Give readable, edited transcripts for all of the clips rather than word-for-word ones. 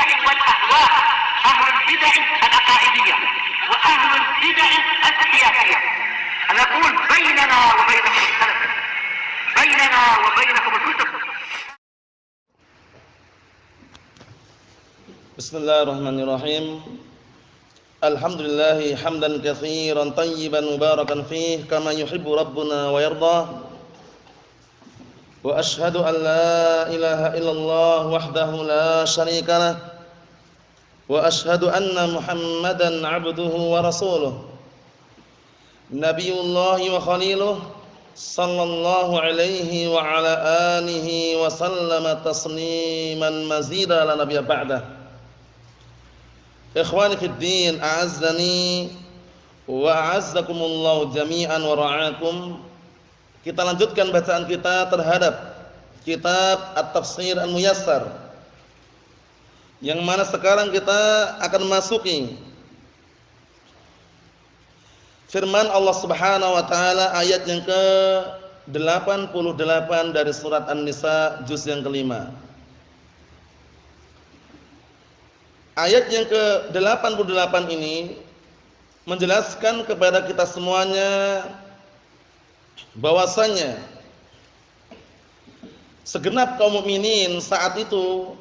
البدع والأهواء، أهل البدع العقائدية وأهل البدع السياسية. أنا أقول بيننا وبينكم السلف، بيننا وبينكم الكتب. Bismillahirrahmanirrahim. Alhamdulillah hamdan katsiran tayyiban mubarakan fih kama yuhibbu rabbuna wa yarda. Wa asyhadu an la ilaha illallah wahdahu la syarika lah. Wa asyhadu anna Muhammadan 'abduhu wa rasuluh. Nabiyullah wa khaliluh sallallahu alaihi wa ala alihi wa sallama tasliman mazida la nabiyya ba'dah. Ikhwani fid din, a'azzani wa a'azzakumullahu jami'an wa ra'akum. Kita lanjutkan bacaan kita terhadap kitab At-Tafsir Al-Muyassar, yang mana sekarang kita akan masuki firman Allah Subhanahu wa taala ayat yang ke-88 dari surat An-Nisa juz yang kelima. Ayat yang ke-88 ini menjelaskan kepada kita semuanya bahwasanya segenap kaum mukminin saat itu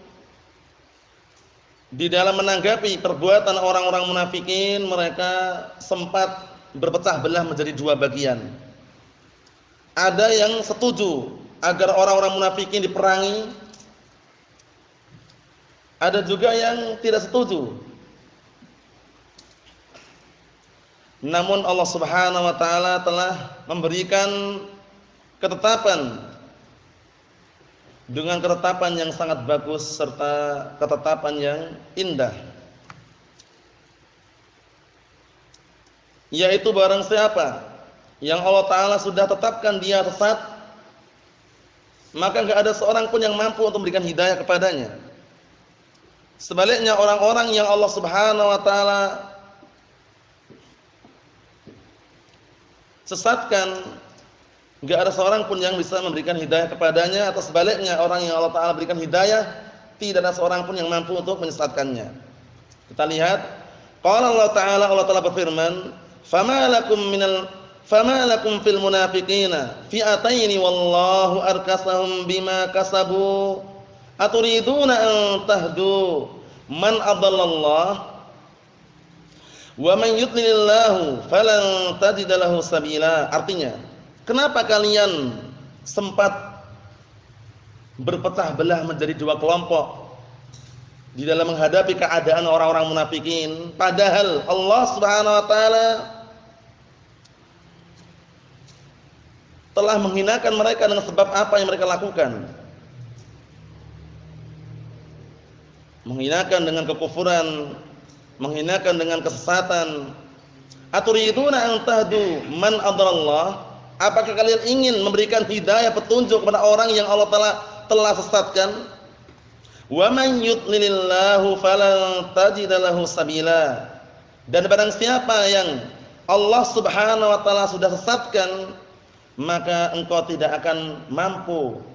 di dalam menanggapi perbuatan orang-orang munafikin, mereka sempat berpecah belah menjadi dua bagian. Ada yang setuju agar orang-orang munafikin diperangi, ada juga yang tidak setuju. Namun Allah Subhanahu wa taala telah memberikan ketetapan dengan ketetapan yang sangat bagus serta ketetapan yang indah. Yaitu barang siapa yang Allah taala sudah tetapkan dia sesat, maka enggak ada seorang pun yang mampu untuk memberikan hidayah kepadanya. Sebaliknya orang-orang yang Allah Subhanahu wa taala sesatkan, enggak ada seorang pun yang bisa memberikan hidayah kepadanya, atau sebaliknya orang yang Allah taala berikan hidayah, tidak ada seorang pun yang mampu untuk menyesatkannya. Kita lihat, qala Allah taala berfirman, "Fama lakum fil munafiqina fi'ataini wallahu arkasahum bima kasabu. Aturiduna an tahdu man adallallah wa man yudlilillahu falan tajida lahu sabila." Artinya, kenapa kalian sempat berpecah belah menjadi dua kelompok di dalam menghadapi keadaan orang-orang munafikin, padahal Allah Subhanahu wa taala telah menghinakan mereka dengan sebab apa yang mereka lakukan? Menghinakan dengan kekufuran, menghinakan dengan kesesatan. Aturiduna an tahdu man adallallah? Apakah kalian ingin memberikan hidayah, petunjuk kepada orang yang Allah telah sesatkan? Wa man yudlilillahu falan tajida lahu sabila. Dan barang siapa yang Allah Subhanahu wa taala sudah sesatkan, maka engkau tidak akan mampu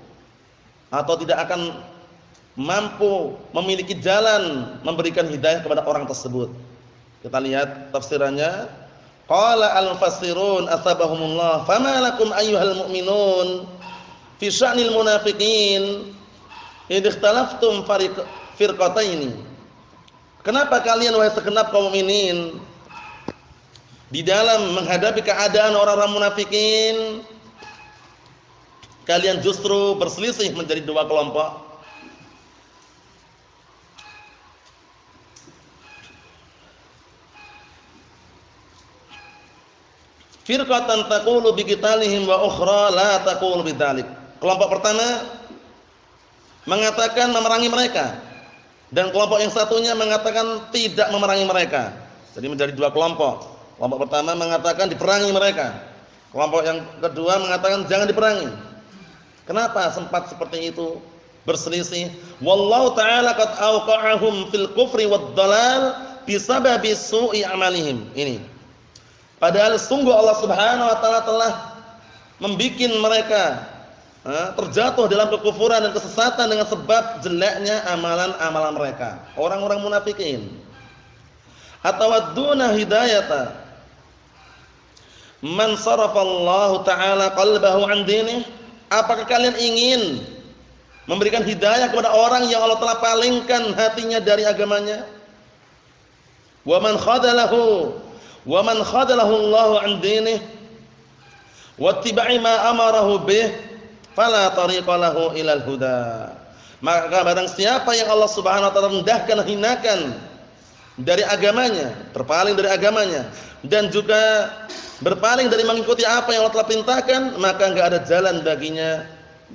atau tidak akan mampu memiliki jalan memberikan hidayah kepada orang tersebut. Kita lihat tafsirannya. Qala al-mufassirun asabahumullah, fama lakum ayyuhal mu'minun fi sya'nil munafiqin idh ikhtalaftum firqataini. Kenapa kalian wahai segenap kaum mukminin di dalam menghadapi keadaan orang-orang munafikin, kalian justru berselisih menjadi dua kelompok? Firqatan taqulu biqitalihim wa ukhra la taqulu bidzalik. Kelompok pertama mengatakan memerangi mereka, dan kelompok yang satunya mengatakan tidak memerangi mereka. Jadi menjadi dua kelompok. Kelompok pertama mengatakan diperangi mereka, kelompok yang kedua mengatakan jangan diperangi. Kenapa sempat seperti itu berselisih? Wallahu ta'ala qad awqa'ahum fil kufri wad dhalal bisababi su'i amalihim. Ini padahal sungguh Allah Subhanahu wa taala telah membikin mereka terjatuh dalam kekufuran dan kesesatan dengan sebab jeleknya amalan-amalan mereka. Orang-orang munafikin. Atawadduna hidayata man sarafallahu ta'ala qalbahu an dinih. Apakah kalian ingin memberikan hidayah kepada orang yang Allah telah palingkan hatinya dari agamanya? Wa man khadalahu Allahu an dinih wattiba'i ma amarahu bih fala tariqa lahu ilal huda. Maka barang siapa yang Allah Subhanahu wa taala rendahkan, hinakan dari agamanya, berpaling dari agamanya dan juga berpaling dari mengikuti apa yang Allah telah perintahkan, maka enggak ada jalan baginya,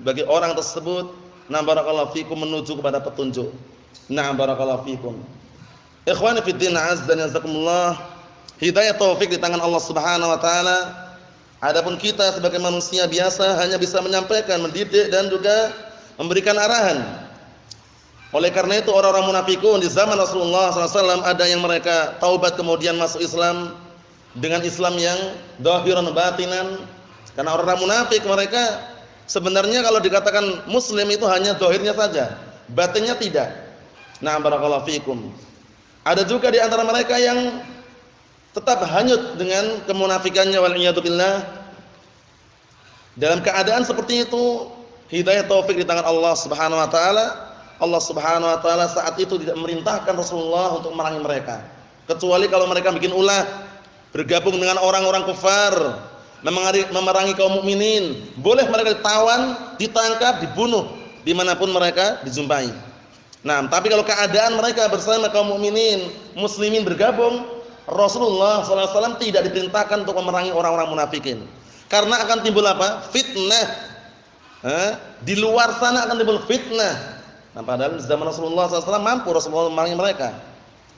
bagi orang tersebut, na barakallahu fikum, menuju kepada petunjuk. Na barakallahu fikum. Ikhwani fid din, azza wa jazakumullah. Hidayah taufik di tangan Allah Subhanahu wa taala. Adapun kita sebagai manusia biasa hanya bisa menyampaikan, mendidik dan juga memberikan arahan. Oleh karena itu orang-orang munafikun di zaman Rasulullah SAW ada yang mereka taubat kemudian masuk Islam dengan Islam yang zahiran batinan. Karena orang-orang munafik mereka sebenarnya kalau dikatakan muslim itu hanya zahirnya saja, batinnya tidak. Nah, barakallahu fikum. Ada juga di antara mereka yang tetap hanyut dengan kemunafikannya, wal iyadu billah. Dalam keadaan seperti itu, hidayah taufik di tangan Allah Subhanahu wa taala. Allah Subhanahu wa taala saat itu tidak memerintahkan Rasulullah untuk memerangi mereka, kecuali kalau mereka bikin ulah, bergabung dengan orang-orang kafir, memerangi kaum mukminin. Boleh mereka ditawan, ditangkap, dibunuh dimanapun mereka dijumpai. Nah, tapi kalau keadaan mereka bersama kaum mukminin, muslimin bergabung, Rasulullah SAW tidak diperintahkan untuk memerangi orang-orang munafikin, karena akan timbul apa? Fitnah. Di luar sana akan timbul fitnah. Nah, padahal di zaman Rasulullah SAW mampu Rasulullah memerangi mereka.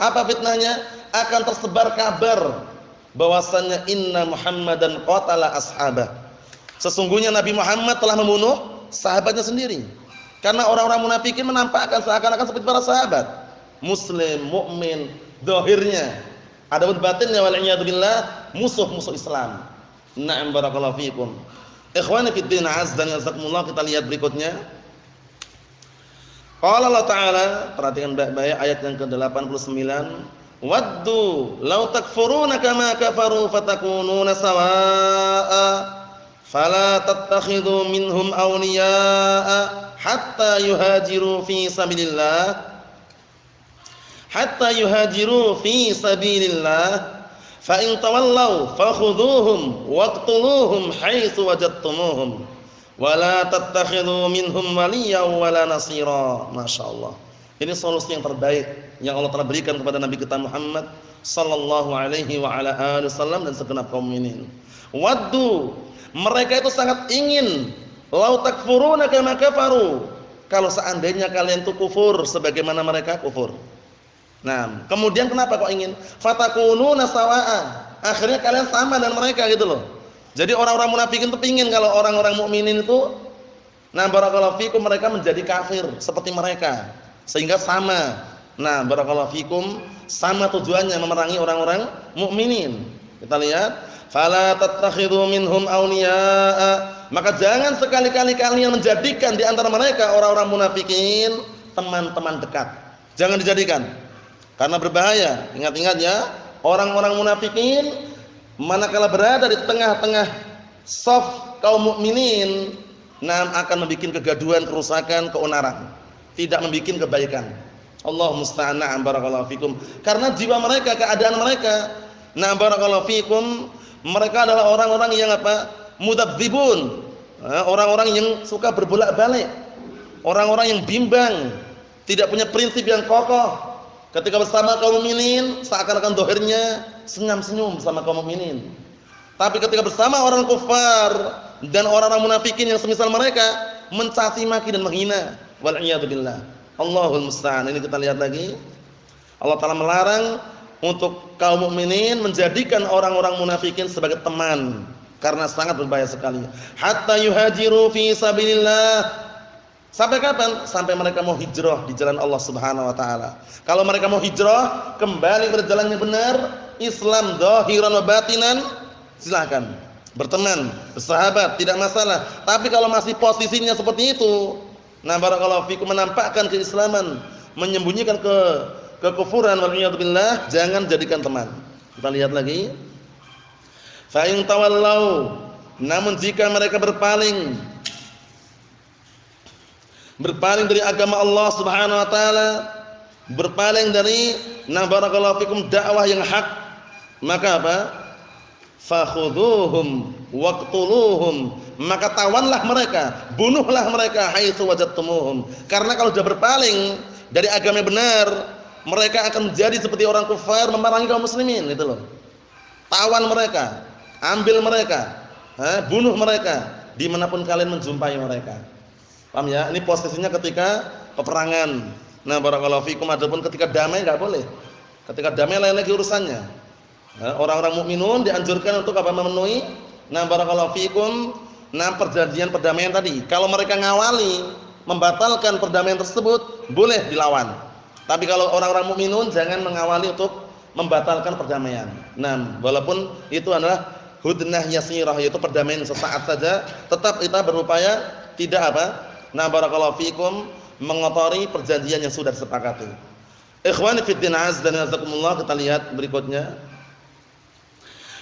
Apa fitnahnya? Akan tersebar kabar bahwasannya inna Muhammadan qatala ashabah. Sesungguhnya Nabi Muhammad telah membunuh sahabatnya sendiri. Karena orang-orang munafikin menampakkan seakan-akan seperti para sahabat, muslim, mukmin zahirnya. Adapun batinnya wal iyadu billah musuh-musuh Islam. Na'am barakallahu fikum. Ikhwani fid din, azza wa jazakumullah. Kita lihat berikutnya. Qala Allah Ta'ala, perhatikan baik-baik ayat yang ke-89. Waddu law takfuruna kama kafaru fatakununa sawaa'a fala tattakhidhu minhum awliya'a hatta yuhajiru fi sabilillah fa in tawallaw fakhudhuhum waqtuluhum haitsu wajadtumuhum wala tattakhidhu minhum waliyyan wala nasira. Masyaallah. Ini solusi yang terbaik yang Allah telah berikan kepada Nabi kita Muhammad sallallahu alaihi wa ala alihi wasallam dan segenap kaum mukminin. Waddu, mereka itu sangat ingin, lau takfuruna kama kafaru, kalau seandainya kalian itu kufur sebagaimana mereka kufur. Nah, kemudian kenapa kok ingin? Fatakununa sawaa'a, akhirnya kalian sama dengan mereka gitu loh. Jadi orang-orang munafikin itu pingin kalau orang-orang mukminin itu, nah barakallahu fikum, mereka menjadi kafir seperti mereka, sehingga sama. Nah barakallahu fikum, sama tujuannya memerangi orang-orang mukminin. Kita lihat, fala tattakhidhu minhum awliya'a, maka jangan sekali-kali kalian menjadikan di antara mereka orang-orang munafikin teman-teman dekat. Jangan dijadikan, karena berbahaya. Ingat-ingat ya, orang-orang munafikin manakala berada di tengah-tengah shaf kaum mukminin, akan membuat kegaduhan, kerusakan, keonaran, tidak membuat kebaikan. Allah musta'an. Barakallahu fikum. Karena jiwa mereka, keadaan mereka, barakallahu fikum, mereka adalah orang-orang yang apa? Mudabdibun, orang-orang yang suka berbolak-balik, orang-orang yang bimbang, tidak punya prinsip yang kokoh. Ketika bersama kaum mukminin seakan-akan dohirnya senyum-senyum bersama kaum mukminin. Tapi ketika bersama orang kufar dan orang-orang munafikin yang semisal mereka, mencaci maki dan menghina. Wal iyadu billah. Allahul musta'an. Ini kita lihat lagi. Allah Ta'ala melarang untuk kaum mukminin menjadikan orang-orang munafikin sebagai teman, karena sangat berbahaya sekali. Hatta yuhajiru fi sabilillah. Sampai kapan? Sampai mereka mau hijrah di jalan Allah Subhanahu wa taala. Kalau mereka mau hijrah, kembali pada jalan yang benar, Islam zahiran wa batinan, silakan. berteman, bersahabat, tidak masalah. Tapi kalau masih posisinya seperti itu, nah barakallahu fikum, menampakkan keislaman, menyembunyikan kekufuran, waliyadzubillah, jangan jadikan teman. Kita lihat lagi. Fa in tawallau, namun jika mereka berpaling dari agama Allah Subhanahu wa taala, berpaling dari barakallahu fikum dakwah yang hak, maka apa? Fakhudhuhum waqtuluhum, maka tawanlah mereka, bunuhlah mereka haitsu wajadtumuhum. Karena kalau sudah berpaling dari agama yang benar, mereka akan menjadi seperti orang kafir memerangi kaum muslimin, itu loh. Tawan mereka, ambil mereka, bunuh mereka dimanapun kalian menjumpai mereka. Paham ya? Ini posisinya ketika peperangan. Nah, barakallahu fikum, adapun ketika damai enggak boleh. Ketika damai lain lagi urusannya. Orang-orang mukminun dianjurkan untuk apa? Memenuhi barakallahu fikum perjanjian perdamaian tadi. Kalau mereka ngawali membatalkan perdamaian tersebut, boleh dilawan. Tapi kalau orang-orang mukminun jangan mengawali untuk membatalkan perdamaian. Nah, walaupun itu adalah hudnah yasirah, yaitu perdamaian sesaat saja, tetap kita berupaya tidak apa? Barakallahu fikum mengotori perjanjian yang sudah disepakati. Ikhwani fid din azza wa jazakumullah, kita lihat berikutnya.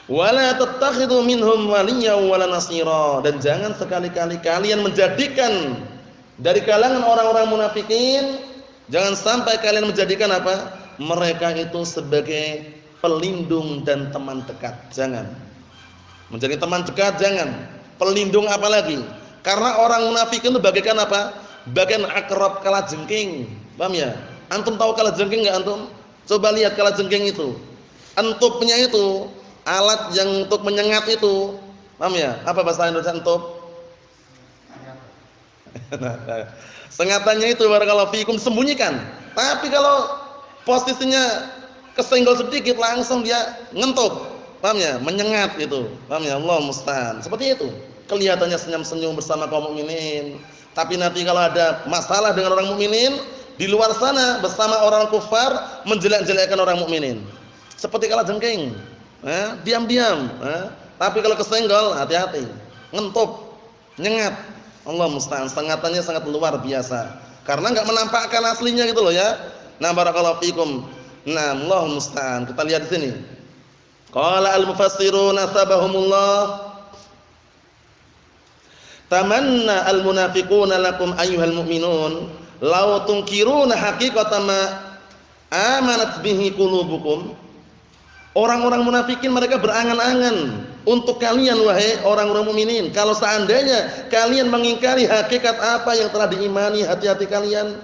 Wala tattakhidhu minhum waliyyan wala nasira, dan jangan sekali-kali kalian menjadikan dari kalangan orang-orang munafikin, jangan sampai kalian menjadikan apa? Mereka itu sebagai pelindung dan teman dekat. Jangan. Menjadi teman dekat jangan. Pelindung apalagi? Karena orang munafikin itu bagaikan apa? Bagian akrab kalajengking. Paham ya? Antum tahu kalajengking enggak antum? Coba lihat kalajengking itu. Entupnya itu, alat yang untuk menyengat itu. Paham ya? Apa bahasa Indonesia entup? Sengatannya itu barakallahu fikum sembunyikan. Tapi kalau posisinya kesenggol sedikit langsung dia ngentup. Paham ya? Menyengat itu. Paham ya? Allah musta'an. Seperti itu. Kelihatannya senyum-senyum bersama kaum mukminin, tapi nanti kalau ada masalah dengan orang mukminin di luar sana bersama orang kufar, menjelek-jelekkan orang mukminin. Seperti kalajengking. Diam-diam. Tapi kalau kesenggol, hati-hati. Ngentup, nyengat. Allah musta'an. Sengatannya sangat luar biasa. Karena enggak menampakkan aslinya gitu loh ya. Nah, barakallahu fikum. Nah, Allah musta'an. Kita lihat di sini. Qala al-mufassirun asbahumullah, tamanna al-munafiquna lakum ayyuhal mu'minun law tunkiruna haqiqatan ma amanat bihi qulubukum. Orang-orang munafikin mereka berangan-angan untuk kalian wahai orang-orang mukminin, kalau seandainya kalian mengingkari hakikat apa yang telah diimani hati-hati kalian.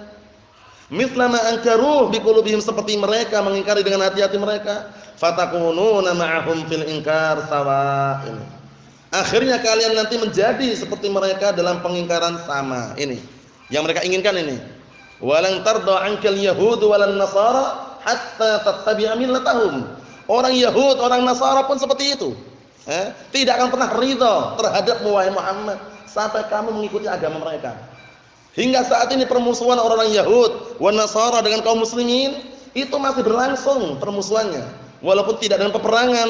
Mislama ankaruh biqulubihim, seperti mereka mengingkari dengan hati-hati mereka. Fatakununa ma'ahum fil inkar sawa'in. Akhirnya kalian nanti menjadi seperti mereka dalam pengingkaran sama. Ini yang mereka inginkan ini. Walan tarda 'ankal yahud walan nasara hatta tattabi'a millatahum. Orang Yahud, orang Nasara pun seperti itu. Tidak akan pernah ridha terhadap wahai Muhammad sampai kamu mengikuti agama mereka. Hingga saat ini permusuhan orang-orang Yahud wan Nasara dengan kaum muslimin itu masih berlangsung permusuhannya. Walaupun tidak dengan peperangan,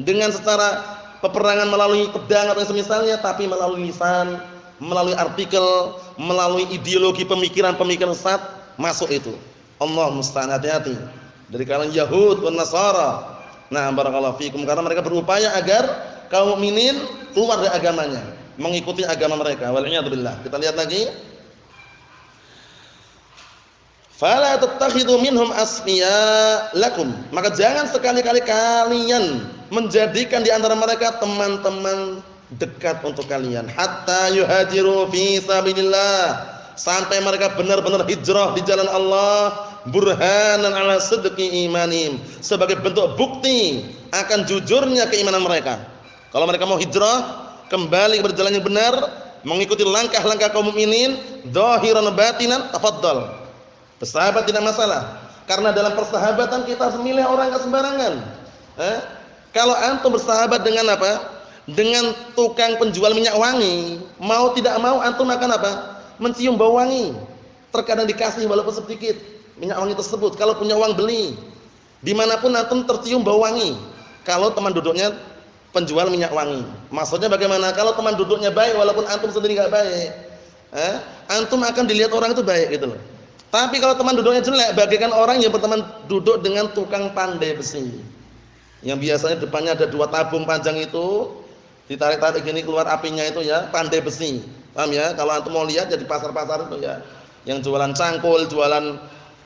dengan secara peperangan melalui pedang atau semisalnya, tapi melalui lisan, melalui artikel, melalui ideologi pemikiran-pemikiran sesat masuk itu. Allah musta'an, hati-hati dari kalangan Yahud dan Nasara. Nah, barakallahu fikum, karena mereka berupaya agar kaum mukminin keluar dari agamanya, mengikuti agama mereka. Wal'iyadzubillah. Kita lihat lagi. Fala tattakhidhu minhum asfiya lakum. Maka jangan sekali-kali kalian menjadikan di antara mereka teman-teman dekat untuk kalian. Hatta yuhajiru fi sabilillah, sampai mereka benar-benar hijrah di jalan Allah, burhanan ala sidqi imanim, sebagai bentuk bukti akan jujurnya keimanan mereka. Kalau mereka mau hijrah, kembali berjalan yang benar, mengikuti langkah-langkah kaum mukminin, zahiran batinan, tafadhal. Bersahabat tidak masalah, karena dalam persahabatan kita harus memilih orang enggak sembarangan. Kalau antum bersahabat dengan apa? Dengan tukang penjual minyak wangi, mau tidak mau antum akan apa? Mencium bau wangi. Terkadang dikasih walaupun sedikit minyak wangi tersebut. Kalau punya uang beli. Dimanapun antum tercium bau wangi. Kalau teman duduknya penjual minyak wangi. Maksudnya bagaimana? Kalau teman duduknya baik walaupun antum sendiri enggak baik, antum akan dilihat orang itu baik gitu loh. Tapi kalau teman duduknya jelek, bagaikan orang yang berteman duduk dengan tukang pandai besi. Yang biasanya depannya ada 2 tabung panjang itu, ditarik-tarik gini keluar apinya itu ya, pandai besi. Paham ya? Kalau antum mau lihat ya di pasar-pasar itu ya, yang jualan cangkul, jualan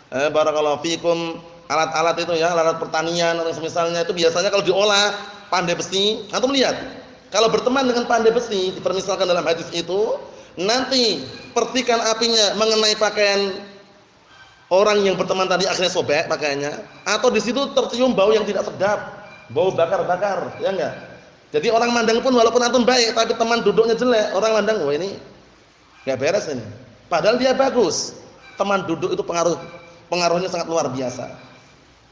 barakallahu fikum, alat-alat itu ya, alat pertanian atau semisalnya itu biasanya kalau diolah pandai besi, antum lihat. Kalau berteman dengan pandai besi, dipermisalkan dalam hadis itu, nanti percikan apinya mengenai pakaian orang yang berteman tadi akhirnya sobek pakaiannya, atau di situ tercium bau yang tidak sedap, bau bakar-bakar, ya enggak? Jadi orang mandang pun walaupun antum baik, tapi teman duduknya jelek, orang mandang, wah ini enggak beres ini. Padahal dia bagus. Teman duduk itu pengaruhnya sangat luar biasa.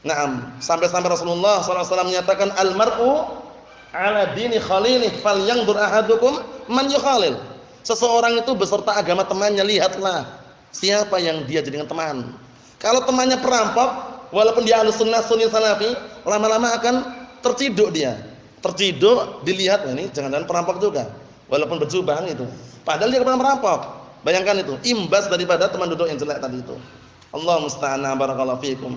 Naam, sampai-sampai Rasulullah SAW menyatakan al-mar'u ala dini khalilih falyanzur ahadukum man yukhalil. Seseorang itu beserta agama temannya, lihatlah siapa yang dia jadikan teman. Kalau temannya perampok, walaupun dia ahlus sunnah sunni salafi, lama-lama akan terciduk dia. Terciduk, dilihat, ini jangan-jangan perampok juga. Walaupun berjubah itu. Padahal dia bukan perampok. Bayangkan itu, imbas daripada teman duduk yang jelek tadi itu. Allah musta'an, barakallahu fikum.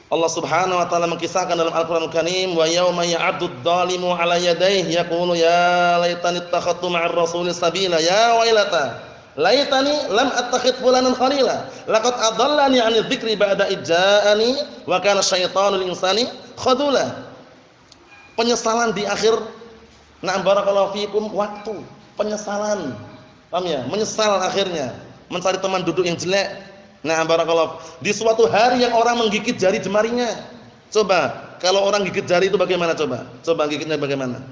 Allah Subhanahu wa taala mengisahkan dalam Al-Qur'anul Karim, wa yauma ya'addu adh-dhalimu 'ala yadayhi yaqulu ya laitani ittakhadtu ma'ar rasuli sabila ya wailata laitani lam attakhidh fulanan khalila laqad adallani 'anil dzikri ba'da ijja'ani wa kana syaitanu lil insani khadula. Penyesalan di akhir, na'am barakallahu fikum, waktu penyesalan. Paham ya? Menyesal akhirnya mencari teman duduk yang jelek. Nah, barakallahu, di suatu hari yang orang menggigit jari jemarinya. Coba, kalau orang gigit jari itu bagaimana coba? Coba gigitnya bagaimana?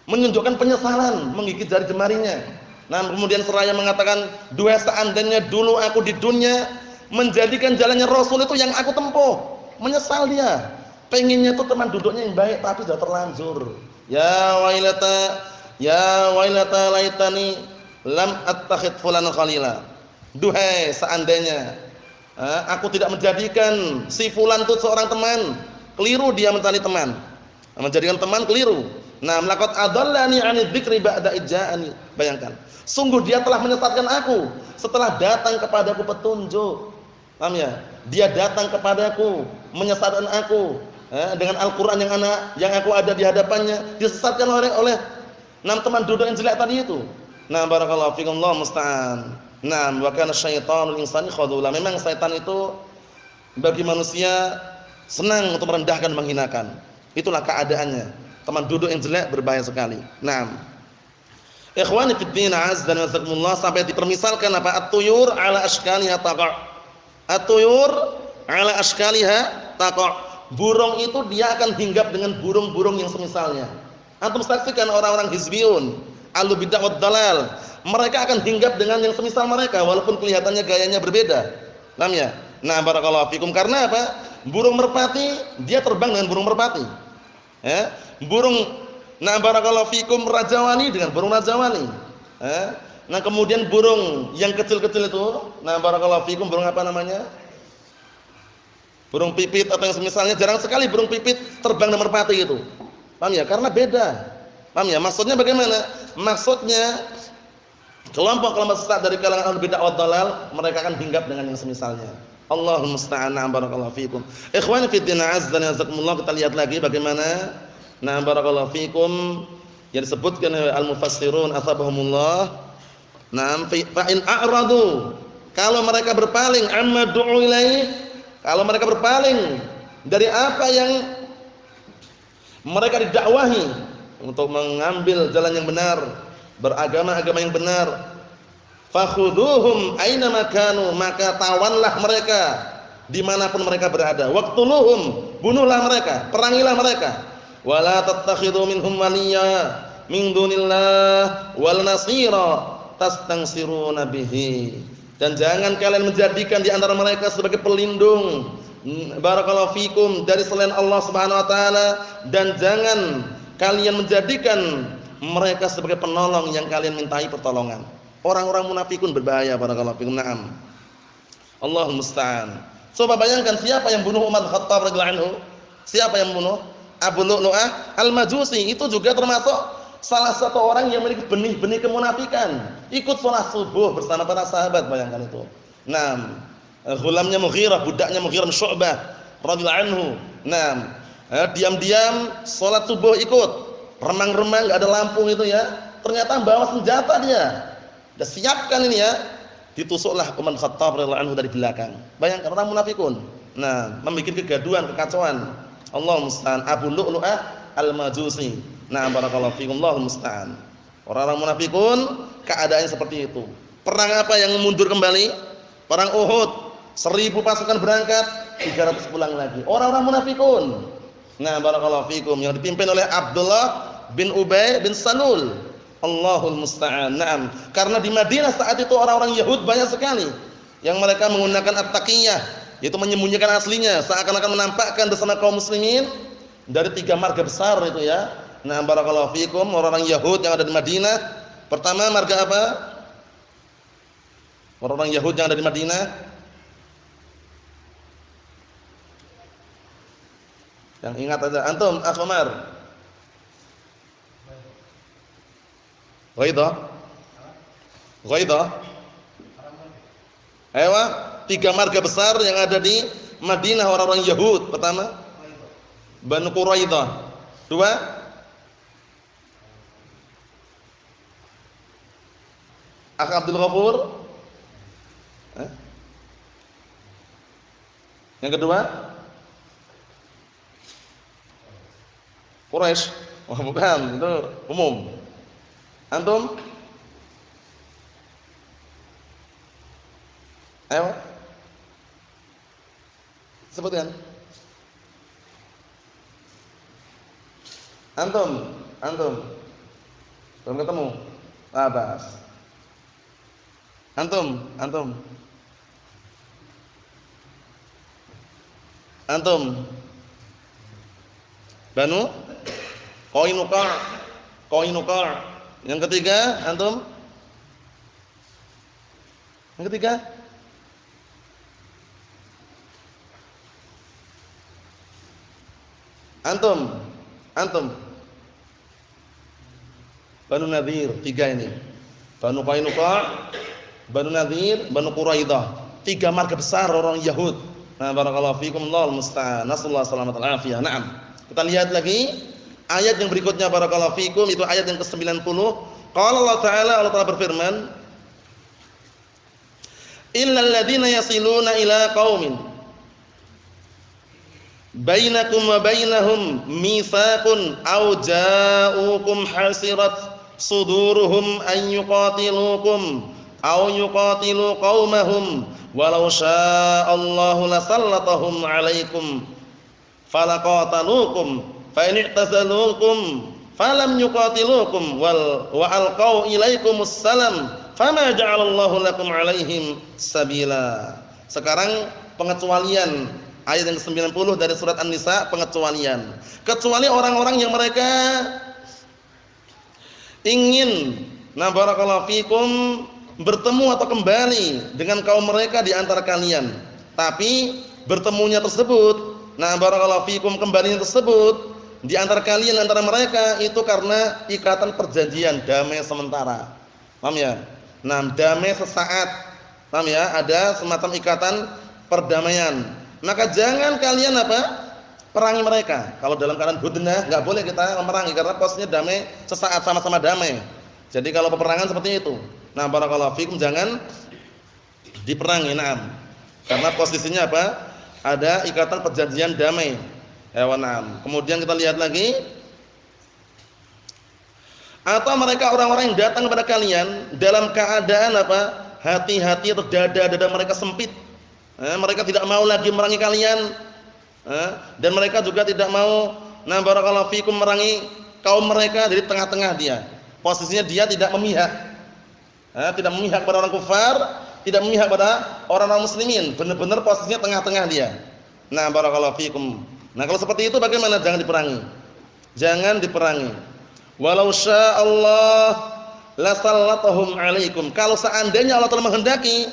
Menunjukkan penyesalan, menggigit jari jemarinya. Nah, kemudian seraya mengatakan, "Dua seandainya dulu aku di dunia menjadikan jalannya Rasul itu yang aku tempuh." Menyesal dia. Pengennya itu teman duduknya yang baik, tapi sudah terlanjur. Ya wailata laitani lam attakhid fulanan khalila. Duhai seandainya aku tidak menjadikan si fulan itu seorang teman. Keliru dia mencari teman. Menjadikan teman keliru. Nah, laqad adallani 'anil dzikri ba'da ijja'ani. Bayangkan, sungguh dia telah menyesatkan aku setelah datang kepadaku petunjuk. Paham ya? Dia datang kepadaku, menyesatkan aku dengan Al-Qur'an yang aku ada di hadapannya, disesatkan oleh teman duduk yang jelek tadi itu. Nah, barakallahu fikum, Allah musta'an. Nah, wa kana syaitanul insani khadula. Memang syaitan itu bagi manusia senang untuk merendahkan, menghinakan. Itulah keadaannya. Teman duduk yang jelek berbahaya sekali. Nah, ikhwani fid din, azza wa jazakumullah, sampai dipermisalkan apa? At-tuyur ala ashkaliha taqa'. At-tuyur ala ashkaliha taqa'. Burung itu dia akan hinggap dengan burung-burung yang semisalnya. Antum saksikan orang-orang hizbiyun, ahlu bid'ah wad dalal, mereka akan hinggap dengan yang semisal mereka walaupun kelihatannya gayanya berbeda. Paham ya? Nah, barakallahu fikum, karena apa? Burung merpati dia terbang dengan burung merpati. Barakallahu fikum, rajawali dengan burung rajawali. Nah, kemudian burung yang kecil-kecil itu, barakallahu fikum, burung apa namanya? Burung pipit atau yang semisalnya, jarang sekali burung pipit terbang dengan merpati itu. Paham ya? Karena beda. Paham ya? Maksudnya bagaimana? Maksudnya kelompok-kelompok sesat dari kalangan ahlu bid'ah wad dalal, mereka akan hinggap dengan yang semisalnya. Allahumma musta'an, barakallahu fikum. Ikhwani fid din, azza wa jazakumullah, kita lihat lagi bagaimana barakallahu fikum yang disebutkan oleh al-mufassirun atsabahumullah. Fa in a'radu, kalau mereka berpaling amma du'u ilaih, kalau mereka berpaling dari apa yang mereka didakwahi untuk mengambil jalan yang benar, beragama-agama yang benar, fakhuduhum aina makanu, maka tawanlah mereka dimanapun mereka berada, waqtuluhum, bunuhlah mereka, perangilah mereka, wala tattakhidhu minhum waliya min dunillah wal nasira tastansiruna bihi, dan jangan kalian menjadikan di antara mereka sebagai pelindung, barakallahu fikum, dari selain Allah Subhanahu wa taala, dan jangan kalian menjadikan mereka sebagai penolong yang kalian mintai pertolongan. Orang-orang munafikun berbahaya, barakallahu fikum. Naam. Allahul musta'an. Coba bayangkan siapa yang bunuh Umar bin Khattab radhiyallahu anhu? Siapa yang bunuh? Abu Lu'lu'ah Al-Majusi itu juga termasuk salah satu orang yang memiliki benih-benih kemunafikan. Ikut sholat subuh bersama para sahabat, bayangkan itu. Nah, ghulamnya Mughirah, budaknya Mughirah bin Syu'bah radhiyallahu anhu. Nah, diam-diam sholat subuh ikut. Remang-remang enggak ada lampu itu ya. Ternyata bawa senjata dia. Dia siapkan ini ya. Ditusuklah Umar bin Khattab radhiyallahu anhu dari belakang. Bayangkan orang munafikun. Nah, membuat kegaduhan, kekacauan. Allahu musta'an. Abu Lu'lu'ah Al-Majusi. Nah, barakallahu fikum, Allahu musta'an. Orang-orang munafikun keadaannya seperti itu. Perang apa yang mundur kembali? Perang Uhud. 1000 pasukan berangkat, 300 pulang lagi. Orang-orang munafikun. Nah, barakallahu fikum yang dipimpin oleh Abdullah bin Ubay bin Salul. Allahul musta'an. Naam. Karena di Madinah saat itu orang-orang Yahud banyak sekali yang mereka menggunakan at-taqiyah, yaitu menyembunyikan aslinya, seakan-akan menampakkan bersama kaum muslimin dari 3 marga besar itu ya. Nah, barakallahu fikum, orang-orang Yahud yang ada di Madinah. Pertama marga apa? Orang-orang Yahud yang ada di Madinah. Yang ingat aja antum, Umar. Ghaidah. Ewa, 3 marga besar yang ada di Madinah orang-orang Yahud. Pertama, Banu Quraidah. 2, Akh Abdul Ghafur. Yang kedua, Quraisy. Oh, bukan, itu umum. Antum? Ayo. Sebutkan. Antum. Belum ketemu. Labas. Antum. Banu Qainuqa. Yang ketiga, antum? Yang ketiga? Antum. Banu Nadir, 3 ini. Banu Qainuqa, Banu Nadir, Banu Quraidah. 3 marga besar orang Yahud. Nah, barakallahu fikum, Allahul musta'an. Nasallahu salamatal afiyah. Naam. Kita lihat lagi ayat yang berikutnya, barakallahu fikum, itu ayat yang ke-90. Qala Allah Ta'ala berfirman, illal ladzina yasiluna ila qaumin bainakum wa bainahum mitsaqun aw ja'ukum hasirat suduruhum an yuqatilukum aw yuqatilu qaumahum walau syaa'a Allahu lasallatahum 'alaikum falaqatalukum fa in i'tazalukum falam yuqatilukum wa alqau ilaikumus salam fama ja'alallahu lakum 'alaihim sabila. Sekarang pengecualian ayat yang ke-90 dari surat An-Nisa, pengecualian. Kecuali orang-orang yang mereka ingin barakallahu fikum bertemu atau kembali dengan kaum mereka di antara kalian. Tapi bertemunya tersebut, barakallahu fikum, kembalinya tersebut di antara kalian, antara mereka itu karena ikatan perjanjian damai sementara. Paham ya? Damai sesaat. Paham ya? Ada semacam ikatan perdamaian. Maka jangan kalian perangi mereka. Kalau dalam keadaan hudnah enggak boleh kita memerangi karena posisinya damai sesaat, sama-sama damai. Jadi kalau peperangan seperti itu. Barakallahu fikum, jangan diperangi. Karena posisinya ada ikatan perjanjian damai. Kemudian kita lihat lagi, atau mereka orang-orang yang datang kepada kalian dalam keadaan hati-hati atau dada mereka sempit. Mereka tidak mau lagi merangi kalian, dan mereka juga tidak mau barakallahu fikum merangi kaum mereka. Dari tengah-tengah dia, posisinya dia tidak memihak, tidak memihak pada orang kufar, tidak memihak pada orang-orang muslimin, benar-benar posisinya tengah-tengah dia. Barakallahu fikum. Kalau seperti itu bagaimana? Jangan diperangi. Walau sya'allah lasallatahum 'alaikum. Kalau seandainya Allah telah menghendaki,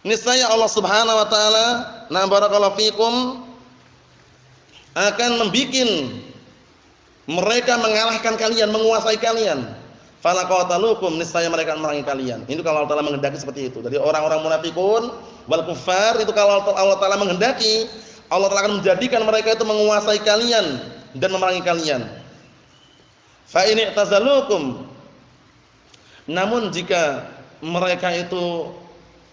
niscaya Allah Subhanahu wa taala barakallahu fikum akan membikin mereka mengalahkan kalian, menguasai kalian. Fala qatalukum, niscaya mereka akan memerangi kalian. Ini kalau Allah Taala menghendaki seperti itu. Jadi orang-orang munafikun wal kufar itu kalau Allah Taala menghendaki, Allah Taala akan menjadikan mereka itu menguasai kalian dan memerangi kalian. Fa in i'tazalukum, namun jika mereka itu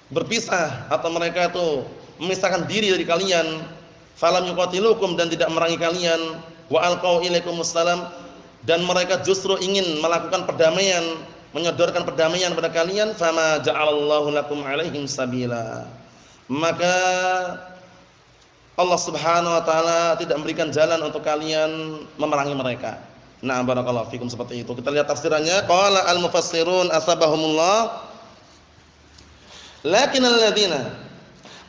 berpisah atau mereka itu memisahkan diri dari kalian, falam yuqatilukum, dan tidak memerangi kalian, wa alqau ilaikumussalam, dan mereka justru ingin melakukan perdamaian, menyodorkan perdamaian pada kalian, fama ja'alallahu lakum 'alaihim sabila, maka Allah Subhanahu wa taala tidak memberikan jalan untuk kalian memerangi mereka. Nah, barakallahu fikum, seperti itu. Kita lihat tafsirannya. Qala al-mufassirun asabahumullah, lakinal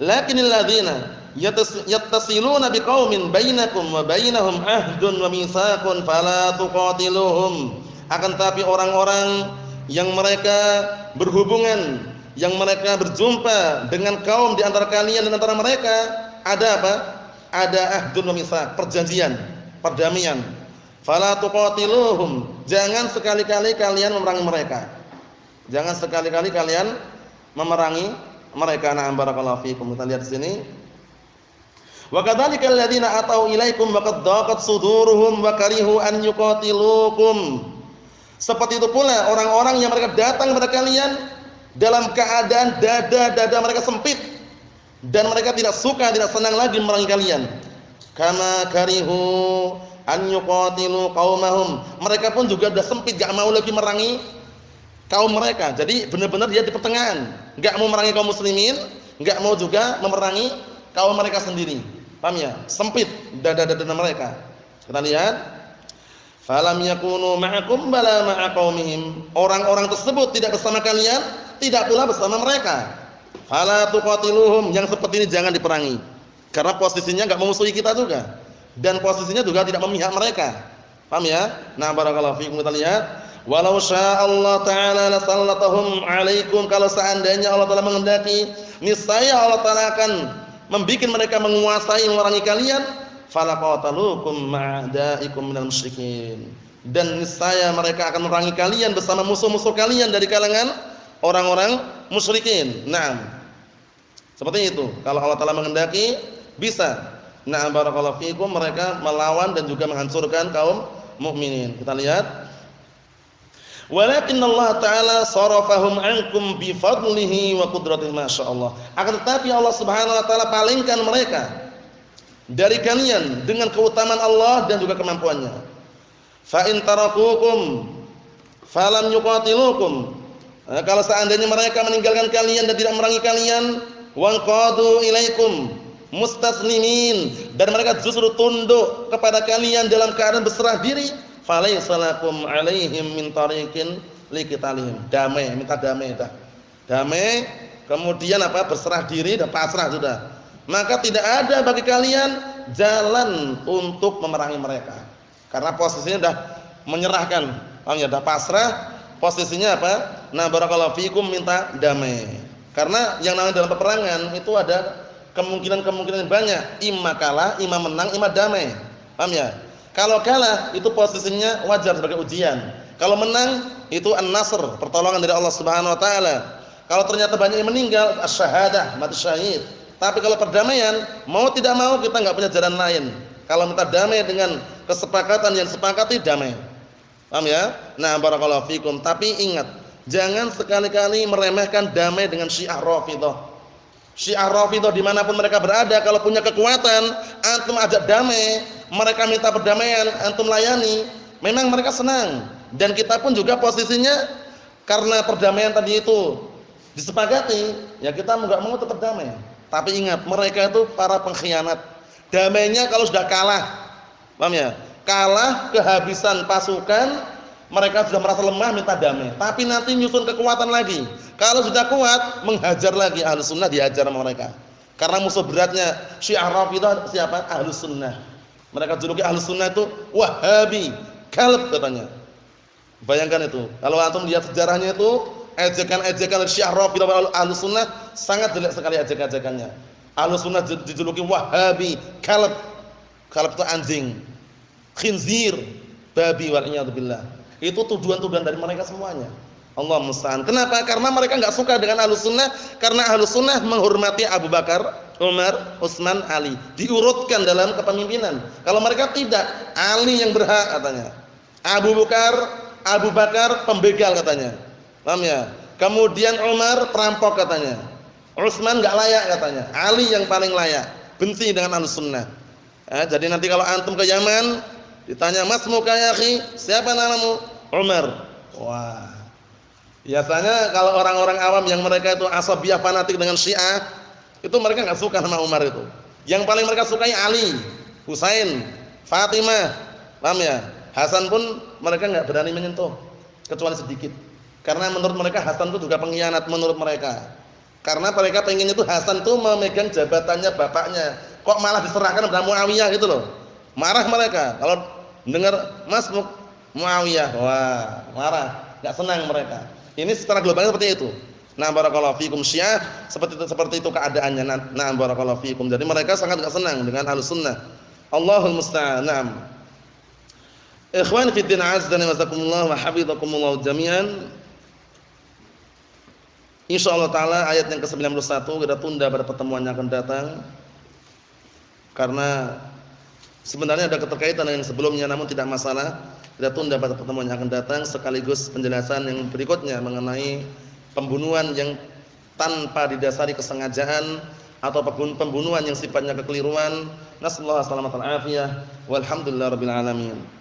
ladzina yattasiluna biqaumin bainakum wa bainahum ahdun wa mitsaqun fala tuqatiluhum. Akan tapi orang-orang yang mereka berhubungan, yang mereka berjumpa dengan kaum di antara kalian dan antara mereka ada apa? Ada ahdun wa mitsaq, perjanjian, perdamaian. Fala tuqatiluhum, jangan sekali-kali kalian memerangi mereka. Jangan sekali-kali kalian memerangi mereka. Na'am barakallahu fikum. Kita lihat di sini. Wa kadzalikal ladzina atau ilaikum wa qad daqat suduruhum wa karihu an yuqatilukum. Seperti itu pula orang-orang yang mereka datang kepada kalian dalam keadaan dada mereka sempit dan mereka tidak suka, tidak senang lagi memerangi kalian. Kama karihu an yuqatilu qaumahum, mereka pun juga sudah sempit, enggak mau lagi memerangi kaum mereka. Jadi benar-benar dia di pertengahan, enggak mau memerangi kaum muslimin, enggak mau juga memerangi kaum mereka sendiri. Paham ya? Sempit dada mereka. Kita lihat, falam yakunu ma'akum bala ma'a qaumihim, orang-orang tersebut tidak bersama kalian, tidak pula bersama mereka. Fala tuqatiluhum, yang seperti ini jangan diperangi, karena posisinya enggak memusuhi kita juga, dan posisinya juga tidak memihak mereka. Paham ya? Nah, barakallahu fiikum. Kita lihat, walau syaa Allah taala lasallatahum 'alaikum, kalau seandainya Allah taala menghendaki, niscaya Allah taala akan membikin mereka menguasai, memerangi kalian. Fala qatalukum ma'adaikum minal musyrikin, dan niscaya mereka akan memerangi kalian bersama musuh-musuh kalian dari kalangan orang-orang musyrikin. Naam. Seperti itu. Kalau Allah taala menghendaki, bisa. Na'am barakallahu fiikum, mereka melawan dan juga menghancurkan kaum mukminin. Kita lihat, walakin Allah taala sarafahum ankum bi fadlihi wa qudratihi, masyaallah. Akan tetapi Allah Subhanahu wa taala palingkan mereka dari kalian dengan keutamaan Allah dan juga kemampuannya. Fa in tarakukum falam yuqatilukum, kalau seandainya mereka meninggalkan kalian dan tidak memerangi kalian, wa qadu ilaikum mustaslimin, dan mereka justru tunduk kepada kalian dalam keadaan berserah diri, falaysa lakum alaihim min tariqin liqitalihim, damai, minta damai dah. Damai, kemudian apa? Berserah diri dan pasrah sudah. Maka tidak ada bagi kalian jalan untuk memerangi mereka, karena posisinya sudah menyerahkan. Paham ya? Sudah pasrah, posisinya apa? Nah, barakallahu fiikum, minta damai. Karena yang namanya dalam peperangan itu ada kemungkinan banyak, imma kalah, imma menang, imma damai. Paham ya? Kalau kalah itu posisinya wajar sebagai ujian. Kalau menang itu an-nasr, pertolongan dari Allah Subhanahu wa taala. Kalau ternyata banyak yang meninggal, asy-syahadah, mati syahid. Tapi kalau perdamaian, mau tidak mau kita enggak punya jalan lain. Kalau minta damai dengan kesepakatan yang sepakati, damai. Paham ya? Nah, barakallahu fikum. Tapi ingat, jangan sekali-kali meremehkan damai dengan Syiah Rafidhah. Syiah Rafidhah dimanapun mereka berada, kalau punya kekuatan, antum ajak damai, mereka minta perdamaian, antum layani, memang mereka senang. Dan kita pun juga posisinya, karena perdamaian tadi itu disepakati, ya kita enggak mau tetap damai. Tapi ingat, mereka itu para pengkhianat. Damainya kalau sudah kalah, paham ya? Kalah, kehabisan pasukan, mereka sudah merasa lemah, minta damai. Tapi nanti nyusun kekuatan lagi. Kalau sudah kuat, menghajar lagi. Ahlus sunnah dihajar sama mereka. Karena musuh beratnya Syiah Rafidhah siapa? Ahlus sunnah. Mereka juluki Ahlus sunnah itu Wahabi, kalb katanya. Bayangkan itu. Kalau antum lihat sejarahnya itu, ejekan-ejekan Syiah Rafidhah Ahlus sunnah sangat jelek sekali ejekan-ejekannya. Ahlus sunnah dijuluki Wahabi, kalb. Kalb itu anjing, khinzir, babi wal iyad billah. Itu tuduhan-tuduhan dari mereka semuanya. Allah musta'an. Kenapa? Karena mereka enggak suka dengan Ahlus Sunnah, karena Ahlus Sunnah menghormati Abu Bakar, Umar, Utsman, Ali, diurutkan dalam kepemimpinan. Kalau mereka tidak, Ali yang berhak katanya. Abu Bakar pembegal katanya. Paham ya? Kemudian Umar perampok katanya. Utsman enggak layak katanya. Ali yang paling layak. Benci dengan Ahlus Sunnah. Jadi nanti kalau antum ke Yaman ditanya, "Mas muka ya akhi, siapa namamu?" Umar. Wah. Biasanya kalau orang-orang awam yang mereka itu asabiyah fanatik dengan Syiah, itu mereka enggak suka sama Umar itu. Yang paling mereka sukai Ali, Husain, Fatimah. Paham ya? Hasan pun mereka enggak berani menyentuh kecuali sedikit. Karena menurut mereka Hasan itu juga pengkhianat menurut mereka. Karena mereka pengen itu Hasan itu memegang jabatannya bapaknya. Kok malah diserahkan kepada Muawiyah gitu loh. Marah mereka kalau dengar Mas Muawiyah. Wah, marah, enggak senang mereka. Ini secara globalnya seperti itu. Nah, barakallahu fikum, Syiah seperti itu keadaannya. Nah, barakallahu fikum. Jadi mereka sangat enggak senang dengan Ahlus Sunnah. Allahul musta'an. Naam. Ikhwan fi din azza wa jazakumullah wa hafizakumullah jami'an. Insyaallah taala ayat yang ke-91 kita tunda pada pertemuan yang akan datang. Karena sebenarnya ada keterkaitan dengan sebelumnya, namun tidak masalah. Kita tunda pada pertemuan yang akan datang sekaligus penjelasan yang berikutnya mengenai pembunuhan yang tanpa didasari kesengajaan atau pembunuhan yang sifatnya kekeliruan. Nasallahu alaihi wasallam walhamdulillahirabbil alamin.